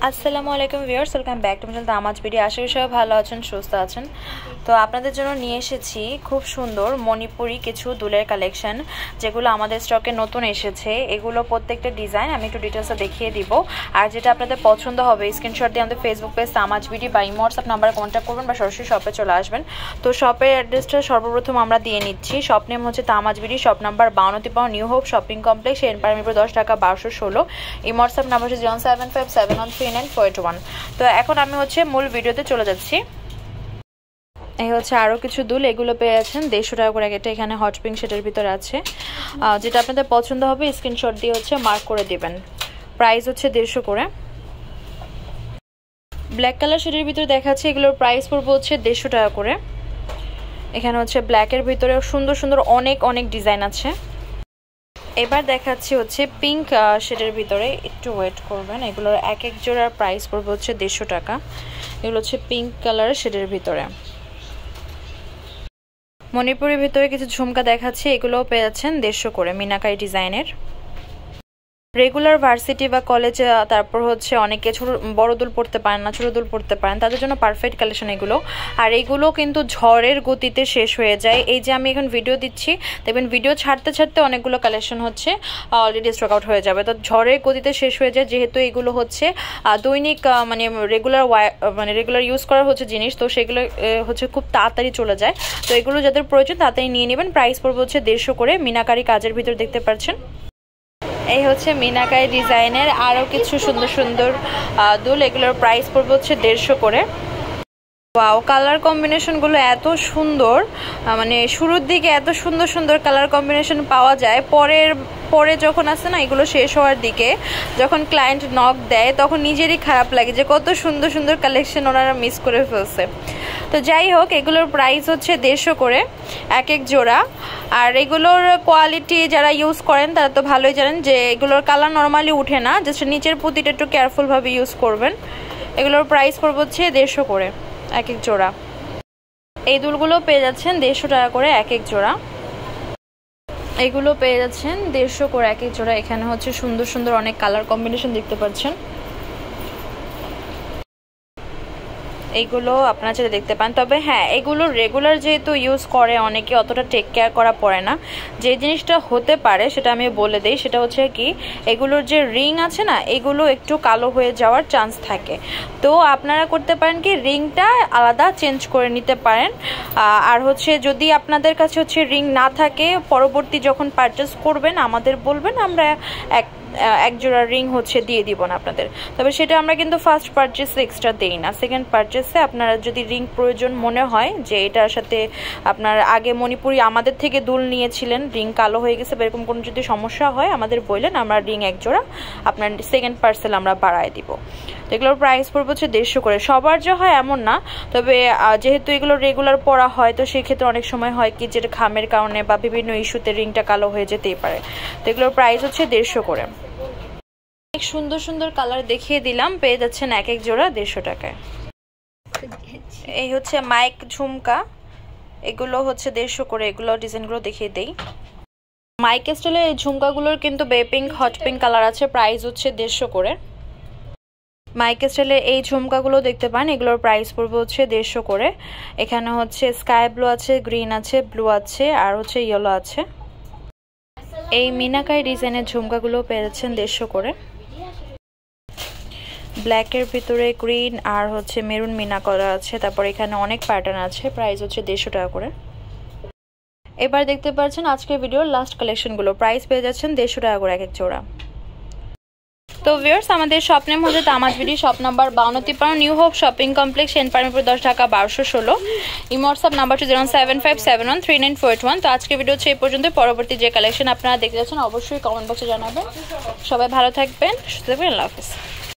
আসসালামু আলাইকুম viewers, welcome back to my channel Tamaj BD. আশা করি সবাই ভালো আছেন, সুস্থ আছেন। তো আপনাদের জন্য নিয়ে এসেছি খুব সুন্দর মণিপুরি কিছু দুলের কালেকশন, যেগুলো আমাদের স্টকে নতুন এসেছে। এগুলো প্রত্যেকটা ডিজাইন আমি একটু ডিটেলসে দেখিয়ে দিব। আর যেটা আপনাদের পছন্দ হবে স্ক্রিনশট দিয়ে আমাদের ফেসবুক পেজ তামাজ বিডি বা হোয়াটসঅ্যাপ নাম্বারে কন্ট্যাক্ট করবেন বা সরাসরি শপে চলে আসবেন। তো শপের অ্যাড্রেসটা সর্বপ্রথম আমরা দিয়ে নিচ্ছি। শপ নেম হচ্ছে Tamaj BD, shop number 52 New Hope shopping complex, এনপারমিপুর 10 টাকা 1216। এই হোয়াটসঅ্যাপ নাম্বার হচ্ছে 075713941। তো এখন আমি মূল ভিডিওতে চলে যাচ্ছি। এই হচ্ছে আরও কিছু দুল, এগুলো পেয়ে যাচ্ছেন 150 টাকা করে। এটা এখানে হট পিঙ্ক শেডের ভিতরে আছে। যেটা আপনাদের পছন্দ হবে স্ক্রিনশট দিয়ে মার্ক করে দিবেন। প্রাইস হচ্ছে 150 করে। ব্ল্যাক কালার শেডের ভিতরে দেখাচ্ছে, এগুলোর প্রাইস পড়বে হচ্ছে 150 টাকা করে। এখানে ব্ল্যাকের ভিতরে সুন্দর সুন্দর অনেক ডিজাইন আছে। এবার দেখাচ্ছি পিঙ্ক শেডের ভিতরে, একটু ওয়েট করবেন। এগুলোর এক এক জোড়ার প্রাইস পড়বে হচ্ছে 150 টাকা। এগুলো পিঙ্ক কালারের শেডের ভিতরে। মণিপুরের ভিতরে কিছু ঝুমকা দেখাচ্ছি, এগুলোও পেয়ে যাচ্ছেন 150 করে, মিনাকারি ডিজাইনের। রেগুলার ভার্সিটি বা কলেজে, তারপর অনেকে বড় দুল পড়তে পারেন না, ছোট দুল পড়তে পারেন, তাদের জন্য পারফেক্ট কালেকশন এগুলো। আর এগুলো কিন্তু ঝড়ের গতিতে শেষ হয়ে যায়। এই যে আমি এখন ভিডিও দিচ্ছি, দেখবেন ভিডিও ছাড়তে অনেকগুলো কালেকশন অলরেডি স্টক আউট হয়ে যাবে। তো ঝড়ের গতিতে শেষ হয়ে যায়, যেহেতু এগুলো দৈনিক রেগুলার ইউজ করার জিনিস, তো সেগুলো খুব তাড়াতাড়ি চলে যায়। তো এগুলো যাদের প্রয়োজন তাড়াতাড়ি নিয়ে নেবেন। প্রাইস পড়বে 150 করে। মিনাকারি কাজের ভিতর দেখতে পাচ্ছেন। এই মিনাকারি ডিজাইনের আরও কিছু সুন্দর সুন্দর দুল, এগুলোর প্রাইস পড়বে 150 করে। ওয়াও, কালার কম্বিনেশনগুলো এত সুন্দর, শুরুর দিকে এত সুন্দর সুন্দর কালার কম্বিনেশন পাওয়া যায়, পরে যখন আসে না এগুলো শেষ হওয়ার দিকে, যখন ক্লায়েন্ট নক দেয় তখন নিজেরই খারাপ লাগে যে কত সুন্দর সুন্দর কালেকশন ওনারা মিস করে ফেলছে। তো যাই হোক, এগুলোর প্রাইস 150 করে এক এক জোড়া। আর এগুলোর কোয়ালিটি যারা ইউজ করেন তারা তো ভালোই জানেন যে এগুলোর কালার নর্মালি উঠে না, জাস্ট নিচের পুঁতিটা একটু কেয়ারফুলভাবে ইউজ করবেন। এগুলোর প্রাইস পড়বে 150 করে এক এক জোড়া। এই দুলগুলো পেয়ে যাচ্ছেন 150 টাকা করে এক এক জোড়া। এগুলো পেয়ে যাচ্ছেন 150 করে এক এক জোড়া। এখানে সুন্দর সুন্দর অনেক কালার কম্বিনেশন দেখতে পাচ্ছেন। এইগুলো আপনারা যেটা দেখতে পান। তবে হ্যাঁ, এগুলো রেগুলার যেহেতু ইউজ করে অনেকে, অতটা টেক কেয়ার করা পড়ে না। যে জিনিসটা হতে পারে সেটা আমি বলে দিই, সেটা কি এগুলোর যে রিং আছে না, এগুলো একটু কালো হয়ে যাওয়ার চান্স থাকে। তো আপনারা করতে পারেন কি, রিংটা আলাদা চেঞ্জ করে নিতে পারেন। আর যদি আপনাদের কাছে রিং না থাকে, পরবর্তী যখন পারচেস করবেন আমাদের বলবেন, আমরা এক জোড়া রিং দিয়ে দিব না আপনাদের। তবে সেটা আমরা কিন্তু ফার্স্ট পারচেসে এক্সট্রা দেই না। সেকেন্ড পারচেসে আপনারা যদি রিং প্রয়োজন মনে হয়, যে এটার সাথে আপনার আগে মণিপুরি আমাদের থেকে দুল নিয়েছিলেন, রিং কালো হয়ে গেছে, এরকম কোনো যদি সমস্যা হয় আমাদের বললেন, আমরা রিং এক জোড়া আপনার সেকেন্ড পার্সেল আমরা বাড়ায় দিব। তো এগুলোর প্রাইস পড়বে 150 করে। সবার যে হয় এমন না, তবে যেহেতু এগুলো রেগুলার পরা হয়, তো সেক্ষেত্রে অনেক সময় হয় কি, যে ঘামের কারণে বা বিভিন্ন ইস্যুতে রিংটা কালো হয়ে যেতেই পারে। তো এগুলোর প্রাইস 150 করে। অনেক সুন্দর সুন্দর কালার দেখিয়ে দিলাম, পেয়ে যাচ্ছেন এক এক জোড়া 150 টাকায়। এই মাইক ঝুমকা, এগুলো 150 করে। এগুলো ডিজাইনগুলো দেখিয়ে দেই। মাইক স্টাইলের এই ঝুমকাগুলোর কিন্তু পিঙ্ক, হট পিঙ্ক কালার আছে। প্রাইস 150 করে। মাইক স্টাইলের এই ঝুমকাগুলো দেখতে পান, এগুলোর প্রাইস পড়বে 150 করে। এখানে স্কাই ব্লু আছে, গ্রিন আছে, ব্লু আছে, আর ইয়েলো আছে। এই মিনাকারি ডিজাইনের ঝুমকাগুলো পেয়ে যাচ্ছেন 150 করে। ব্ল্যাকের ভিতরে গ্রিন আর মেরুন মিনা করা আছে। তারপর এখানে অনেক প্যাটার্ন আছে। প্রাইস 150 টাকা করে। এবার দেখতে পাচ্ছেন আজকের ভিডিওর লাস্ট কালেকশনগুলো, প্রাইস পেয়ে যাচ্ছেন 150 টাকা করে এক এক জোড়া। তো ভিউয়ার্স, আমাদের shop name Tamaj BD, shop number 52 New Hope shopping complex, এনপারমিপুর 10 টাকা 1216। WhatsApp number 075713941। তো আজকের ভিডিও এই পর্যন্ত। পরবর্তী যে কালেকশন আপনারা দেখতে যাচ্ছেন অবশ্যই কমেন্ট বক্সে জানাবেন। সবাই ভালো থাকবেন, সুস্থ থাকবেন। আল্লাহ হাফেজ।